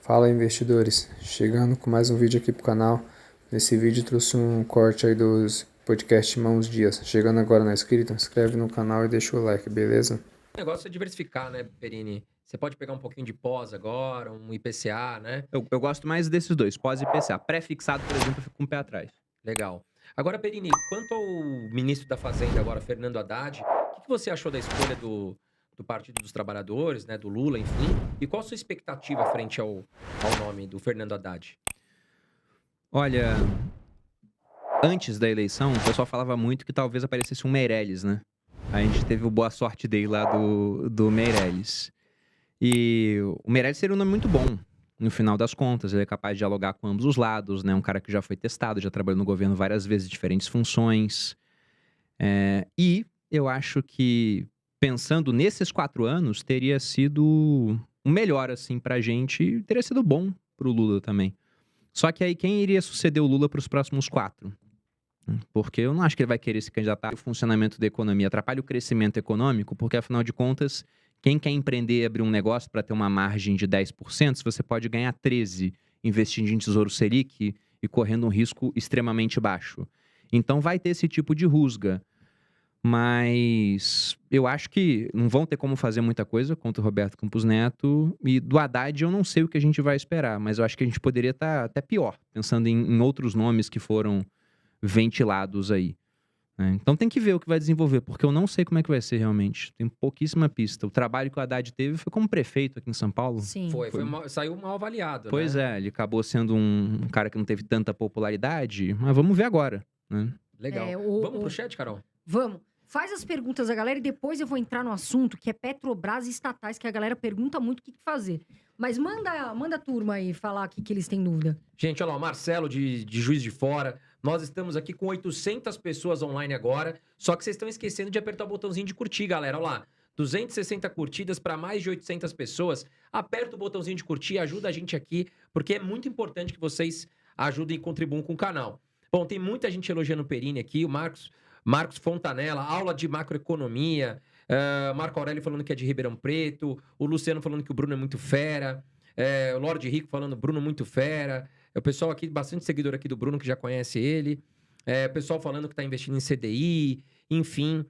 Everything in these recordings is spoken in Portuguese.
Fala, investidores, chegando com mais um vídeo aqui pro canal. Nesse vídeo trouxe um corte aí dos podcasts Mãos Dias. Chegando agora na inscrito, inscreve no canal e deixa o like, beleza? O negócio é diversificar, né, Perini? Você pode pegar um pouquinho de pós agora, um IPCA, né? Eu gosto mais desses dois, pós e IPCA. Pré-fixado, por exemplo, eu fico com o pé atrás. Legal. Agora, Perini, quanto ao ministro da Fazenda agora, Fernando Haddad, o que você achou da escolha do Partido dos Trabalhadores, né, do Lula, enfim? E qual a sua expectativa frente ao nome do Fernando Haddad? Olha, antes da eleição, o pessoal falava muito que talvez aparecesse um Meirelles, né? A gente teve o Boa Sorte Day lá do Meirelles. E o Meirelles seria um nome muito bom, no final das contas. Ele é capaz de dialogar com ambos os lados, né? Um cara que já foi testado, já trabalhou no governo várias vezes, em diferentes funções. E eu acho que, pensando nesses 4 anos, teria sido o melhor, assim, pra gente. E teria sido bom pro Lula também. Só que aí, quem iria suceder o Lula para os próximos 4? Porque eu não acho que ele vai querer se candidatar. O funcionamento da economia atrapalha o crescimento econômico, porque, afinal de contas, quem quer empreender e abrir um negócio para ter uma margem de 10%, se você pode ganhar 13% investindo em Tesouro Selic e correndo um risco extremamente baixo. Então, vai ter esse tipo de rusga. Mas eu acho que não vão ter como fazer muita coisa contra o Roberto Campos Neto. E do Haddad eu não sei o que a gente vai esperar, mas eu acho que a gente poderia estar até pior, pensando em outros nomes que foram ventilados aí, né? Então tem que ver o que vai desenvolver, porque eu não sei como é que vai ser realmente. Tem pouquíssima pista. O trabalho que o Haddad teve foi como prefeito aqui em São Paulo. Sim. Saiu mal avaliado, Pois né? ele acabou sendo um cara que não teve tanta popularidade, mas vamos ver agora, né? Legal. Vamos pro chat, Carol? Vamos. Faz as perguntas da galera e depois eu vou entrar no assunto, que é Petrobras e estatais, que a galera pergunta muito o que fazer. Mas manda a turma aí falar aqui que eles têm dúvida. Gente, olha lá, o Marcelo de Juiz de Fora. Nós estamos aqui com 800 pessoas online agora, só que vocês estão esquecendo de apertar o botãozinho de curtir, galera. Olha lá, 260 curtidas para mais de 800 pessoas. Aperta o botãozinho de curtir, ajuda a gente aqui, porque é muito importante que vocês ajudem e contribuam com o canal. Bom, tem muita gente elogiando o Perini aqui, o Marcos Fontanella, aula de macroeconomia, Marco Aurélio falando que é de Ribeirão Preto, o Luciano falando que o Bruno é muito fera, o Lorde Rico falando Bruno muito fera, o pessoal aqui, bastante seguidor aqui do Bruno que já conhece ele, o pessoal falando que está investindo em CDI, enfim.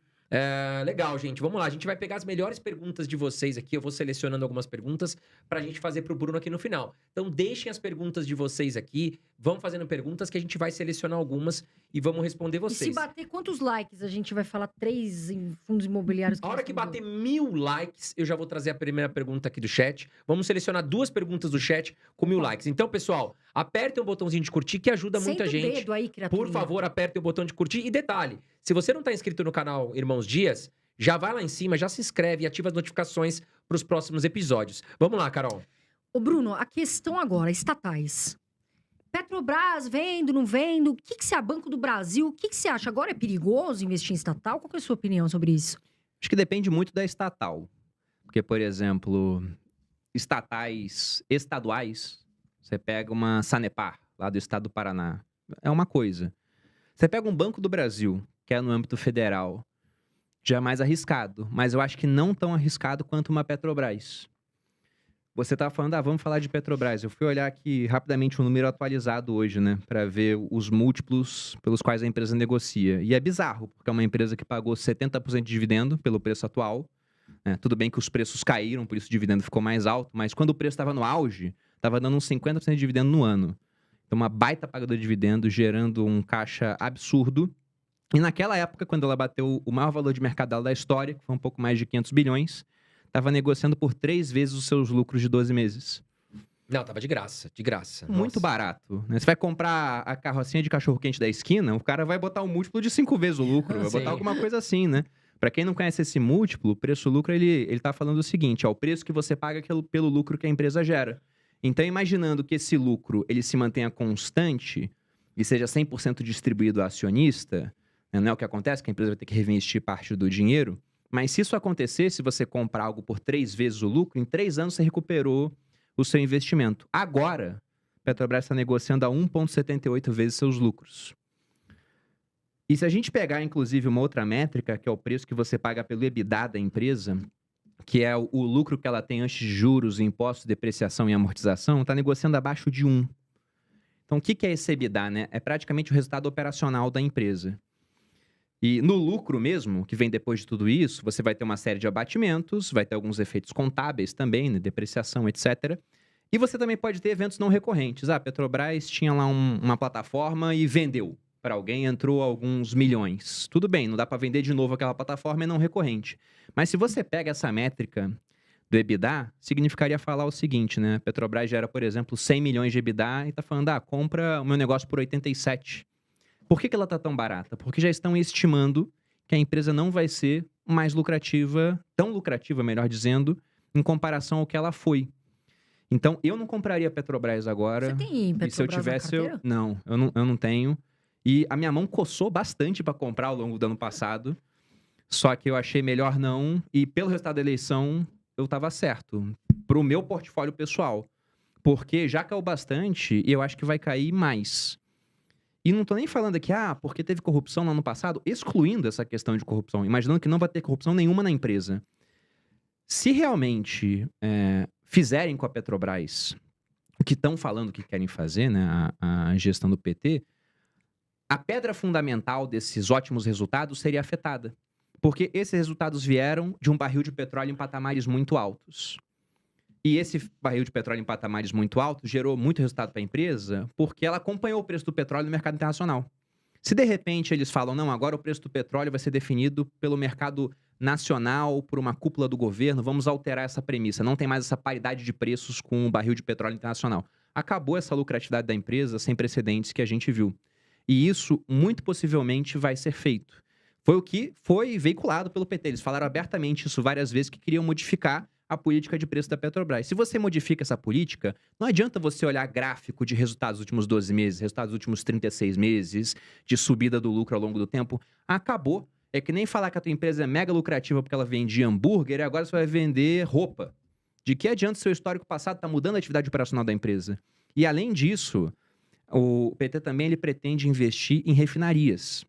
Legal, gente. Vamos lá. A gente vai pegar as melhores perguntas de vocês aqui. Eu vou selecionando algumas perguntas pra gente fazer pro Bruno aqui no final. Então, deixem as perguntas de vocês aqui. Vão fazendo perguntas que a gente vai selecionar algumas e vamos responder vocês. E se bater quantos likes? A gente vai falar 3 em fundos imobiliários. A hora que bater 1000 likes, eu já vou trazer a primeira pergunta aqui do chat. Vamos selecionar 2 perguntas do chat com 1000 likes. Então, pessoal, apertem o botãozinho de curtir que ajuda muita gente. Dedo aí, criaturinha. Por favor, apertem o botão de curtir. E detalhe, se você não está inscrito no canal Irmãos Dias, já vai lá em cima, já se inscreve e ativa as notificações para os próximos episódios. Vamos lá, Carol. Ô, Bruno, a questão agora, estatais. Petrobras, vendo, não vendo? O que você é Banco do Brasil? O que você acha? Agora é perigoso investir em estatal? Qual que é a sua opinião sobre isso? Acho que depende muito da estatal. Porque, por exemplo, estaduais, você pega uma Sanepar, lá do estado do Paraná, é uma coisa. Você pega um Banco do Brasil, que é no âmbito federal, já é mais arriscado, mas eu acho que não tão arriscado quanto uma Petrobras. Você tá falando, vamos falar de Petrobras. Eu fui olhar aqui rapidamente o número atualizado hoje, né, para ver os múltiplos pelos quais a empresa negocia. E é bizarro, porque é uma empresa que pagou 70% de dividendo pelo preço atual. Tudo bem que os preços caíram, por isso o dividendo ficou mais alto, mas quando o preço estava no auge, estava dando uns 50% de dividendo no ano. Então, uma baita pagadora de dividendo, gerando um caixa absurdo. E naquela época, quando ela bateu o maior valor de mercado dela da história, que foi um pouco mais de 500 bilhões, estava negociando por 3 vezes os seus lucros de 12 meses. Não, tava de graça, de graça. Muito Nossa. barato, né? Você vai comprar a carrocinha de cachorro-quente da esquina, o cara vai botar um múltiplo de 5 vezes o lucro, vai Sim. botar alguma coisa assim, né? Pra quem não conhece esse múltiplo, o preço-lucro, ele tá falando o seguinte, o preço que você paga pelo lucro que a empresa gera. Então, imaginando que esse lucro, ele se mantenha constante e seja 100% distribuído ao acionista, né? Não é o que acontece, que a empresa vai ter que reinvestir parte do dinheiro, mas se isso acontecer, se você comprar algo por 3 vezes o lucro, em 3 anos você recuperou o seu investimento. Agora, a Petrobras está negociando a 1,78 vezes seus lucros. E se a gente pegar, inclusive, uma outra métrica, que é o preço que você paga pelo EBITDA da empresa, que é o lucro que ela tem antes de juros, impostos, depreciação e amortização, está negociando abaixo de 1. Então, o que é esse EBITDA, né? É praticamente o resultado operacional da empresa. E no lucro mesmo, que vem depois de tudo isso, você vai ter uma série de abatimentos, vai ter alguns efeitos contábeis também, né? Depreciação, etc. E você também pode ter eventos não recorrentes. A Petrobras tinha lá uma plataforma e vendeu para alguém, entrou alguns milhões. Tudo bem, não dá para vender de novo aquela plataforma, é não recorrente. Mas se você pega essa métrica do EBITDA, significaria falar o seguinte, né? A Petrobras gera, por exemplo, 100 milhões de EBITDA e está falando, compra o meu negócio por 87. Por que ela está tão barata? Porque já estão estimando que a empresa não vai ser mais lucrativa, tão lucrativa, melhor dizendo, em comparação ao que ela foi. Então, eu não compraria a Petrobras agora. Você tem Petrobras E se eu tivesse, na carteira? Não, eu não tenho. E a minha mão coçou bastante para comprar ao longo do ano passado. Só que eu achei melhor não. E pelo resultado da eleição, eu estava certo. Pro meu portfólio pessoal. Porque já caiu bastante e eu acho que vai cair mais. E não tô nem falando aqui, porque teve corrupção no ano passado, excluindo essa questão de corrupção, imaginando que não vai ter corrupção nenhuma na empresa. Se realmente fizerem com a Petrobras o que estão falando que querem fazer, né, a gestão do PT, a pedra fundamental desses ótimos resultados seria afetada. Porque esses resultados vieram de um barril de petróleo em patamares muito altos. E esse barril de petróleo em patamares muito altos gerou muito resultado para a empresa porque ela acompanhou o preço do petróleo no mercado internacional. Se de repente eles falam, não, agora o preço do petróleo vai ser definido pelo mercado nacional, por uma cúpula do governo, vamos alterar essa premissa. Não tem mais essa paridade de preços com o barril de petróleo internacional. Acabou essa lucratividade da empresa sem precedentes que a gente viu. E isso, muito possivelmente, vai ser feito. Foi o que foi veiculado pelo PT. Eles falaram abertamente isso várias vezes, que queriam modificar a política de preço da Petrobras. Se você modifica essa política, não adianta você olhar gráfico de resultados dos últimos 12 meses, resultados dos últimos 36 meses, de subida do lucro ao longo do tempo. Acabou. É que nem falar que a tua empresa é mega lucrativa porque ela vendia hambúrguer e agora você vai vender roupa. De que adianta o seu histórico passado estar mudando a atividade operacional da empresa? E além disso, o PT também ele pretende investir em refinarias.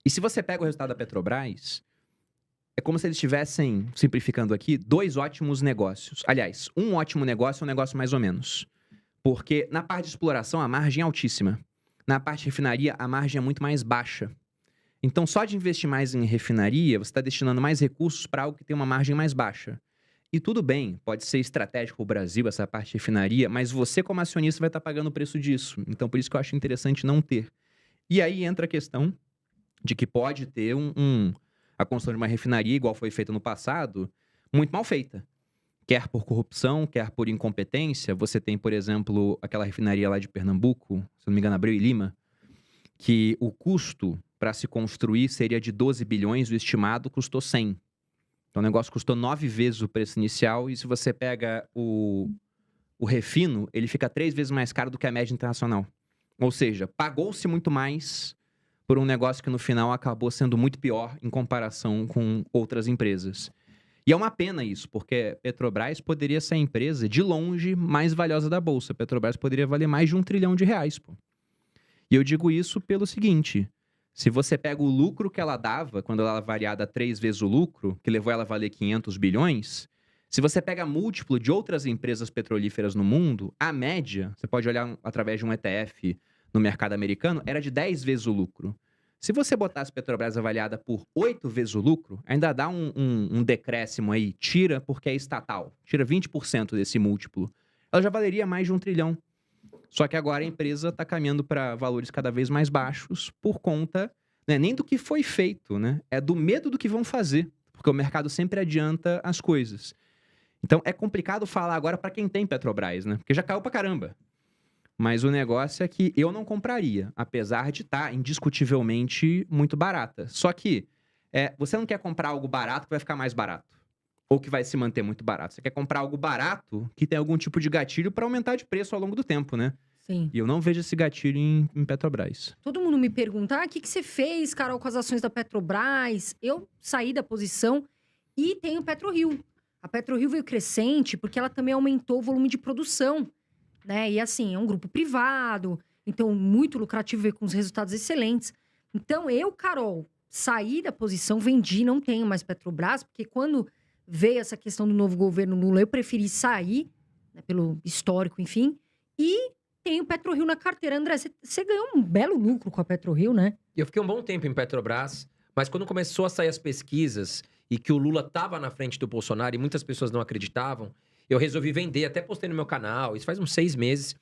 E se você pega o resultado da Petrobras, é como se eles estivessem, simplificando aqui, 2 ótimos negócios. Aliás, um ótimo negócio é um negócio mais ou menos. Porque na parte de exploração a margem é altíssima. Na parte de refinaria a margem é muito mais baixa. Então só de investir mais em refinaria, você está destinando mais recursos para algo que tem uma margem mais baixa. E tudo bem, pode ser estratégico para o Brasil essa parte de refinaria, mas você como acionista vai estar pagando o preço disso. Então por isso que eu acho interessante não ter. E aí entra a questão de que pode ter a construção de uma refinaria, igual foi feita no passado, muito mal feita. Quer por corrupção, quer por incompetência. Você tem, por exemplo, aquela refinaria lá de Pernambuco, se não me engano, Abreu e Lima, que o custo para se construir seria de 12 bilhões, o estimado custou 100. Então o negócio custou 9 vezes o preço inicial, e se você pega o refino, ele fica 3 vezes mais caro do que a média internacional. Ou seja, pagou-se muito mais por um negócio que no final acabou sendo muito pior em comparação com outras empresas. E é uma pena isso, porque Petrobras poderia ser a empresa de longe mais valiosa da Bolsa. Petrobras poderia valer mais de R$1 trilhão, pô. E eu digo isso pelo seguinte: se você pega o lucro que ela dava, quando ela era variada 3 vezes o lucro, que levou ela a valer 500 bilhões, se você pega múltiplo de outras empresas petrolíferas no mundo, a média, você pode olhar através de um ETF no mercado americano, era de 10 vezes o lucro. Se você botasse Petrobras avaliada por 8 vezes o lucro, ainda dá um decréscimo aí, tira porque é estatal, tira 20% desse múltiplo. Ela já valeria mais de R$1 trilhão. Só que agora a empresa está caminhando para valores cada vez mais baixos por conta, né, nem do que foi feito, né? É do medo do que vão fazer, porque o mercado sempre adianta as coisas. Então é complicado falar agora para quem tem Petrobras, né? Porque já caiu pra caramba. Mas o negócio é que eu não compraria, apesar de estar indiscutivelmente muito barata. Só que você não quer comprar algo barato que vai ficar mais barato, ou que vai se manter muito barato. Você quer comprar algo barato que tem algum tipo de gatilho para aumentar de preço ao longo do tempo, né? Sim. E eu não vejo esse gatilho em Petrobras. Todo mundo me pergunta, o que você fez, Carol, com as ações da Petrobras? Eu saí da posição e tenho PetroRio. A PetroRio veio crescente porque ela também aumentou o volume de produção, né? E assim, é um grupo privado, então muito lucrativo e com os resultados excelentes. Então eu, Carol, saí da posição, vendi, não tenho mais Petrobras, porque quando veio essa questão do novo governo Lula, eu preferi sair, né, pelo histórico, enfim. E tem o PetroRio na carteira. André, você ganhou um belo lucro com a PetroRio, né? Eu fiquei um bom tempo em Petrobras, mas quando começou a sair as pesquisas e que o Lula estava na frente do Bolsonaro e muitas pessoas não acreditavam, eu resolvi vender, até postei no meu canal, isso faz uns 6 meses,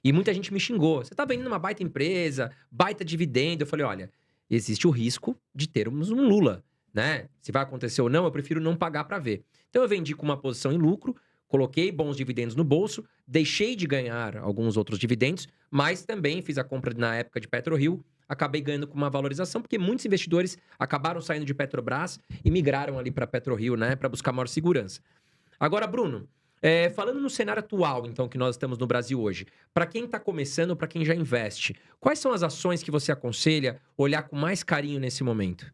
e muita gente me xingou. Você tá vendendo uma baita empresa, baita dividendo. Eu falei, olha, existe o risco de termos um Lula, né? Se vai acontecer ou não, eu prefiro não pagar para ver. Então eu vendi com uma posição em lucro, coloquei bons dividendos no bolso, deixei de ganhar alguns outros dividendos, mas também fiz a compra na época de PetroRio, acabei ganhando com uma valorização, porque muitos investidores acabaram saindo de Petrobras e migraram ali para PetroRio, né, para buscar maior segurança. Agora, Bruno, falando no cenário atual, então, que nós estamos no Brasil hoje, para quem está começando, para quem já investe, quais são as ações que você aconselha olhar com mais carinho nesse momento?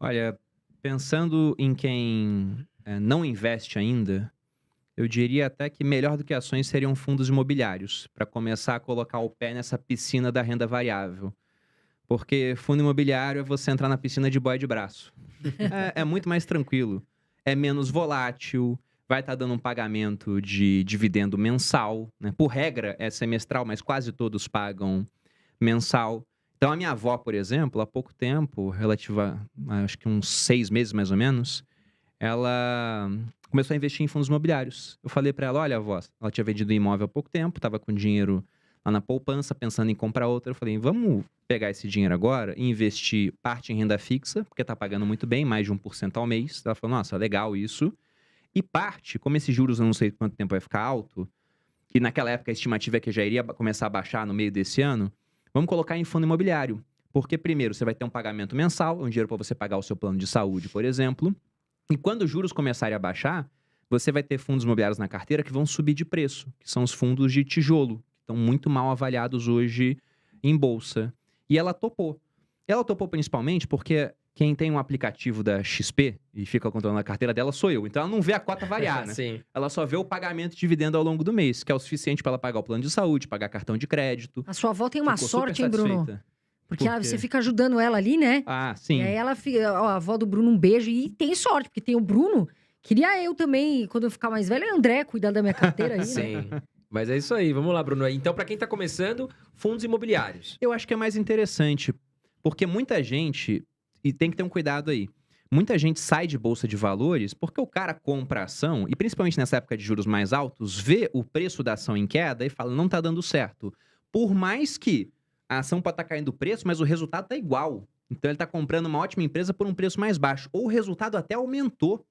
Olha, pensando em quem não investe ainda, eu diria até que melhor do que ações seriam fundos imobiliários, para começar a colocar o pé nessa piscina da renda variável. Porque fundo imobiliário é você entrar na piscina de boia de braço. É muito mais tranquilo. É menos volátil, vai estar dando um pagamento de dividendo mensal, né? Por regra é semestral, mas quase todos pagam mensal. Então a minha avó, por exemplo, há pouco tempo, relativa a acho que uns 6 meses mais ou menos, ela começou a investir em fundos imobiliários. Eu falei para ela, olha, avó, ela tinha vendido um imóvel há pouco tempo, estava com dinheiro lá na poupança, pensando em comprar outra. Eu falei, vamos pegar esse dinheiro agora e investir parte em renda fixa, porque está pagando muito bem, mais de 1% ao mês. Ela falou, nossa, legal isso. E parte, como esses juros eu não sei quanto tempo vai ficar alto, e naquela época a estimativa é que já iria começar a baixar no meio desse ano, vamos colocar em fundo imobiliário. Porque, primeiro, você vai ter um pagamento mensal, um dinheiro para você pagar o seu plano de saúde, por exemplo. E quando os juros começarem a baixar, você vai ter fundos imobiliários na carteira que vão subir de preço, que são os fundos de tijolo, que estão muito mal avaliados hoje em bolsa. E ela topou. Ela topou principalmente porque quem tem um aplicativo da XP e fica controlando a carteira dela sou eu. Então ela não vê a cota variar, né? Sim. Ela só vê o pagamento de dividendo ao longo do mês, que é o suficiente para ela pagar o plano de saúde, pagar cartão de crédito. A sua avó tem uma Ficou sorte, super hein, Bruno? satisfeita. Porque Por quê? você fica ajudando ela ali, né? Ah, sim. E aí ela fica, ó, a avó do Bruno, um beijo. E tem sorte, porque tem o Bruno. Queria eu também, quando eu ficar mais velha, André, cuidar da minha carteira aí, né? Sim. Mas é isso aí, vamos lá, Bruno. Então, para quem está começando, fundos imobiliários. Eu acho que é mais interessante, porque muita gente, e tem que ter um cuidado aí, muita gente sai de bolsa de valores porque o cara compra a ação, e principalmente nessa época de juros mais altos, vê o preço da ação em queda e fala, não tá dando certo. Por mais que a ação pode estar caindo o preço, mas o resultado tá igual. Então ele tá comprando uma ótima empresa por um preço mais baixo. Ou o resultado até aumentou.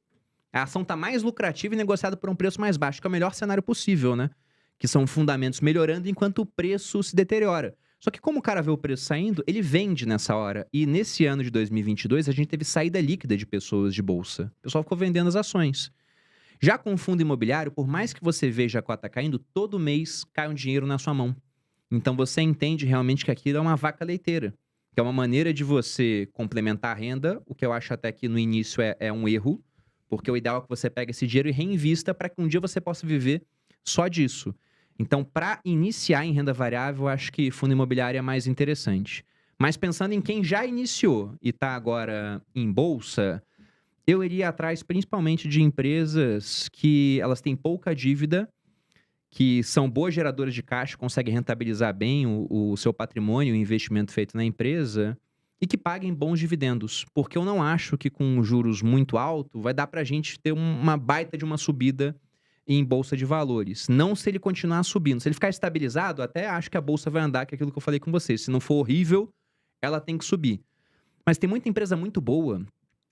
A ação tá mais lucrativa e negociada por um preço mais baixo, que é o melhor cenário possível, né? Que são fundamentos melhorando enquanto o preço se deteriora. Só que como o cara vê o preço saindo, ele vende nessa hora. E nesse ano de 2022, a gente teve saída líquida de pessoas de bolsa. O pessoal ficou vendendo as ações. Já com o fundo imobiliário, por mais que você veja a cota caindo, todo mês cai um dinheiro na sua mão. Então você entende realmente que aquilo é uma vaca leiteira. Que é uma maneira de você complementar a renda, o que eu acho até que no início é um erro. Porque o ideal é que você pegue esse dinheiro e reinvista para que um dia você possa viver só disso. Então, para iniciar em renda variável, eu acho que fundo imobiliário é mais interessante. Mas pensando em quem já iniciou e está agora em bolsa, eu iria atrás principalmente de empresas que elas têm pouca dívida, que são boas geradoras de caixa, conseguem rentabilizar bem o seu patrimônio, o investimento feito na empresa, e que paguem bons dividendos. Porque eu não acho que com juros muito altos vai dar para a gente ter uma baita de uma subida em bolsa de valores. Não se ele continuar subindo. Se ele ficar estabilizado, até acho que a bolsa vai andar, que é aquilo que eu falei com vocês. Se não for horrível, ela tem que subir. Mas tem muita empresa muito boa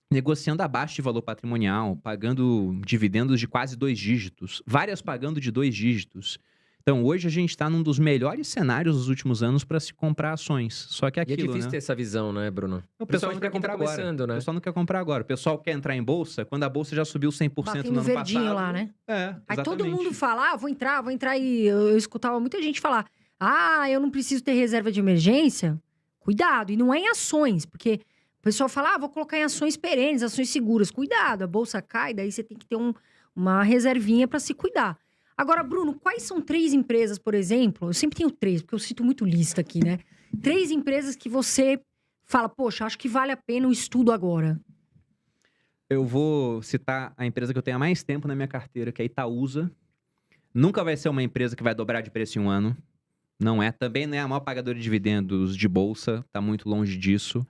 negociando abaixo de valor patrimonial, pagando dividendos de quase 2 dígitos. Várias pagando de 2 dígitos. Então, hoje a gente está num dos melhores cenários dos últimos anos para se comprar ações. Só que é E é aquilo, difícil né? ter essa visão, né, Bruno? O pessoal não quer Principalmente pra quem tá comprar agora. começando, né? O pessoal não quer comprar agora. O pessoal quer entrar em bolsa quando a bolsa já subiu 100% Batendo no ano verdinho passado. lá, né? É, Aí todo exatamente. mundo fala, vou entrar. E eu escutava muita gente falar, eu não preciso ter reserva de emergência. Cuidado, e não é em ações, porque o pessoal fala, vou colocar em ações perenes, ações seguras. Cuidado, a bolsa cai, daí você tem que ter uma reservinha para se cuidar. Agora, Bruno, quais são 3 empresas, por exemplo? Eu sempre tenho 3, porque eu cito muito lista aqui, né? 3 empresas que você fala, poxa, acho que vale a pena o estudo agora. Eu vou citar a empresa que eu tenho há mais tempo na minha carteira, que é a Itaúsa. Nunca vai ser uma empresa que vai dobrar de preço em um ano. Não é. Também não é a maior pagadora de dividendos de bolsa. Tá muito longe disso.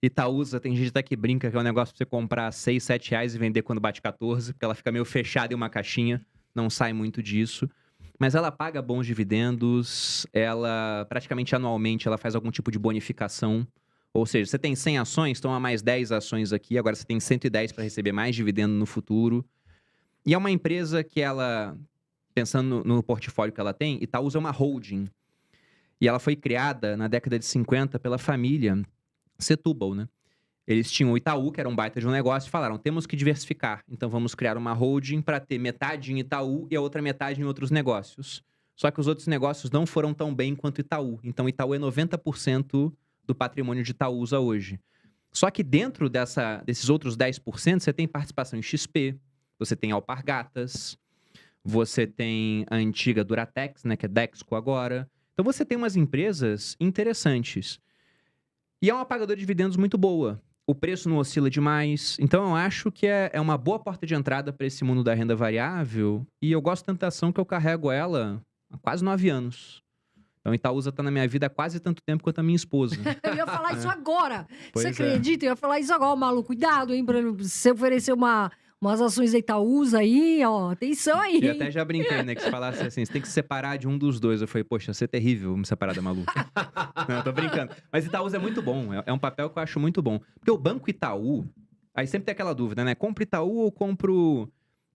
Itaúsa, tem gente até que brinca que é um negócio pra você comprar R$6, R$7 e vender quando bate 14, porque ela fica meio fechada em uma caixinha. Não sai muito disso. Mas ela paga bons dividendos. Ela, praticamente anualmente, ela faz algum tipo de bonificação. Ou seja, você tem 100 ações, toma mais 10 ações aqui. Agora você tem 110 para receber mais dividendo no futuro. E é uma empresa que ela, pensando no portfólio que ela tem, Itaúsa é uma holding. E ela foi criada na década de 50 pela família Setúbal, né? Eles tinham o Itaú, que era um baita de um negócio, e falaram, temos que diversificar. Então vamos criar uma holding para ter metade em Itaú e a outra metade em outros negócios. Só que os outros negócios não foram tão bem quanto Itaú. Então Itaú é 90% do patrimônio de Itaúsa hoje. Só que dentro desses outros 10%, você tem participação em XP, você tem Alpargatas, você tem a antiga Duratex, né, que é Dexco agora. Então você tem umas empresas interessantes. E é uma pagadora de dividendos muito boa. O preço não oscila demais. Então eu acho que é uma boa porta de entrada para esse mundo da renda variável. E eu gosto tanto da ação que eu carrego ela há quase 9 anos. Então Itaúsa tá na minha vida há quase tanto tempo quanto a minha esposa. Eu ia falar isso agora. Pois Você é. acredita? Eu ia falar isso agora, maluco. Cuidado, hein? Pra você oferecer umas ações da Itaúsa aí, ó. Atenção aí. E hein? até já brinquei, né? Que se falasse assim, você tem que se separar de um dos dois. Eu falei, poxa, ia ser terrível me separar da maluca. Não, eu tô brincando. Mas Itaúsa é muito bom. É um papel que eu acho muito bom. Porque o Banco Itaú... Aí sempre tem aquela dúvida, né? Compro Itaú ou compro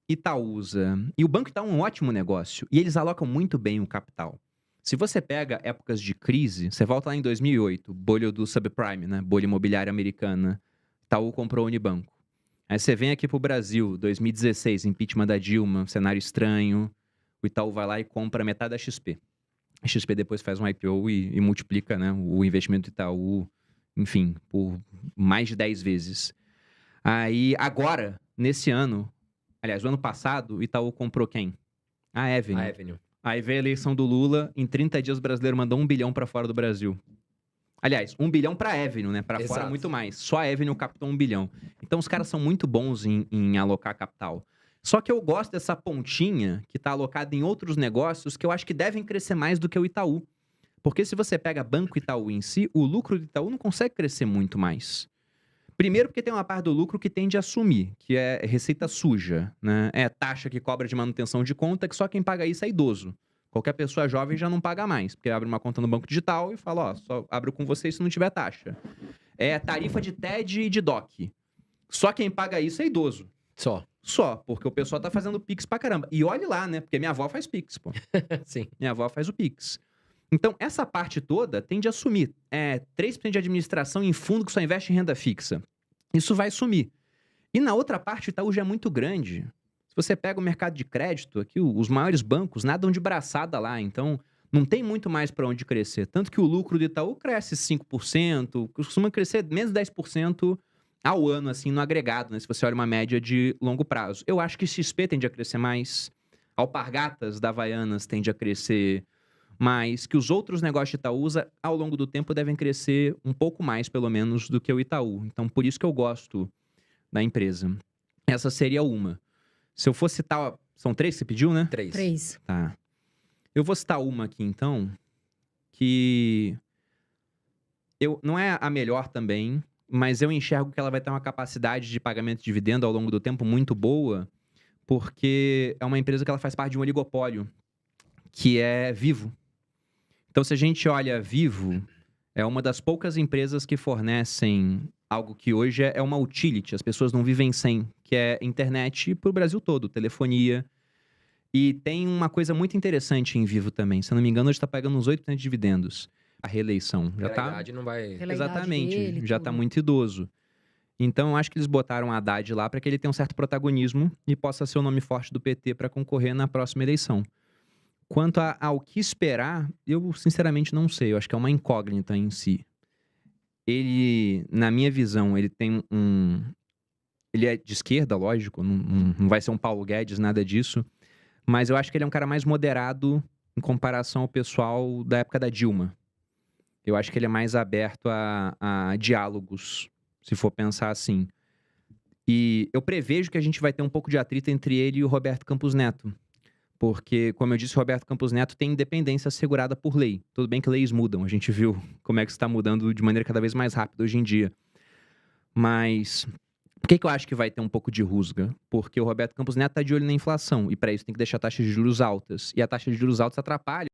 Itaúsa? E o Banco Itaú é um ótimo negócio. E eles alocam muito bem o capital. Se você pega épocas de crise, você volta lá em 2008, bolha do subprime, né? Bolha imobiliária americana. Itaú comprou o Unibanco. Aí você vem aqui pro Brasil, 2016, impeachment da Dilma, cenário estranho. O Itaú vai lá e compra metade da XP. A XP depois faz um IPO e multiplica, né, o investimento do Itaú, enfim, por mais de 10 vezes. Aí, agora, nesse ano, aliás, o ano passado, o Itaú comprou quem? A Avenue. A Avenue. Aí veio a eleição do Lula, em 30 dias o brasileiro mandou 1 bilhão pra fora do Brasil. Aliás, 1 bilhão pra Avenue, né? Pra fora Exato. muito mais. Só a Avenue captou 1 bilhão. Então os caras são muito bons em alocar capital. Só que eu gosto dessa pontinha que tá alocada em outros negócios que eu acho que devem crescer mais do que o Itaú. Porque se você pega Banco Itaú em si, o lucro do Itaú não consegue crescer muito mais. Primeiro porque tem uma parte do lucro que tende a sumir, que é receita suja, né? É taxa que cobra de manutenção de conta, que só quem paga isso é idoso. Qualquer pessoa jovem já não paga mais, porque abre uma conta no banco digital e fala, ó, só abro com vocês se não tiver taxa. É tarifa de TED e de DOC. Só quem paga isso é idoso. Só, porque o pessoal tá fazendo Pix pra caramba. E olhe lá, né? Porque minha avó faz Pix, pô. Sim. Minha avó faz o Pix. Então, essa parte toda tende a sumir. 3% de administração em fundo que só investe em renda fixa. Isso vai sumir. E na outra parte, o Itaú já é muito grande. Se você pega o mercado de crédito, aqui os maiores bancos nadam de braçada lá. Então, não tem muito mais para onde crescer. Tanto que o lucro do Itaú cresce 5%, costuma crescer menos de 10% ao ano, assim, no agregado, né? Se você olha uma média de longo prazo. Eu acho que XP tende a crescer mais. Alpargatas da Havaianas tende a crescer mais, que os outros negócios de Itaúsa, ao longo do tempo, devem crescer um pouco mais, pelo menos, do que o Itaú. Então, por isso que eu gosto da empresa. Essa seria uma. Se eu fosse citar... São 3 que você pediu, né? 3. Tá. Eu vou citar uma aqui, então, que... não é a melhor também, mas eu enxergo que ela vai ter uma capacidade de pagamento de dividendo ao longo do tempo muito boa, porque é uma empresa que ela faz parte de um oligopólio, que é Vivo. Então, se a gente olha Vivo, é uma das poucas empresas que fornecem algo que hoje é uma utility, as pessoas não vivem sem, que é internet para o Brasil todo, telefonia. E tem uma coisa muito interessante em Vivo também. Se eu não me engano, hoje está pagando uns 8% de dividendos. A reeleição. Já Pela tá... idade não vai... Pela idade Exatamente, dele, já tudo. tá muito idoso. Então, eu acho que eles botaram a Haddad lá para que ele tenha um certo protagonismo e possa ser o nome forte do PT para concorrer na próxima eleição. Quanto ao que esperar, eu sinceramente não sei. Eu acho que é uma incógnita em si. Ele, na minha visão, ele tem ele é de esquerda, lógico, não vai ser um Paulo Guedes, nada disso. Mas eu acho que ele é um cara mais moderado em comparação ao pessoal da época da Dilma. Eu acho que ele é mais aberto a diálogos, se for pensar assim. E eu prevejo que a gente vai ter um pouco de atrito entre ele e o Roberto Campos Neto. Porque, como eu disse, o Roberto Campos Neto tem independência assegurada por lei. Tudo bem que leis mudam, a gente viu como é que isso está mudando de maneira cada vez mais rápida hoje em dia. Mas por que eu acho que vai ter um pouco de rusga? Porque o Roberto Campos Neto está de olho na inflação, e para isso tem que deixar taxas de juros altas. E a taxa de juros altas atrapalha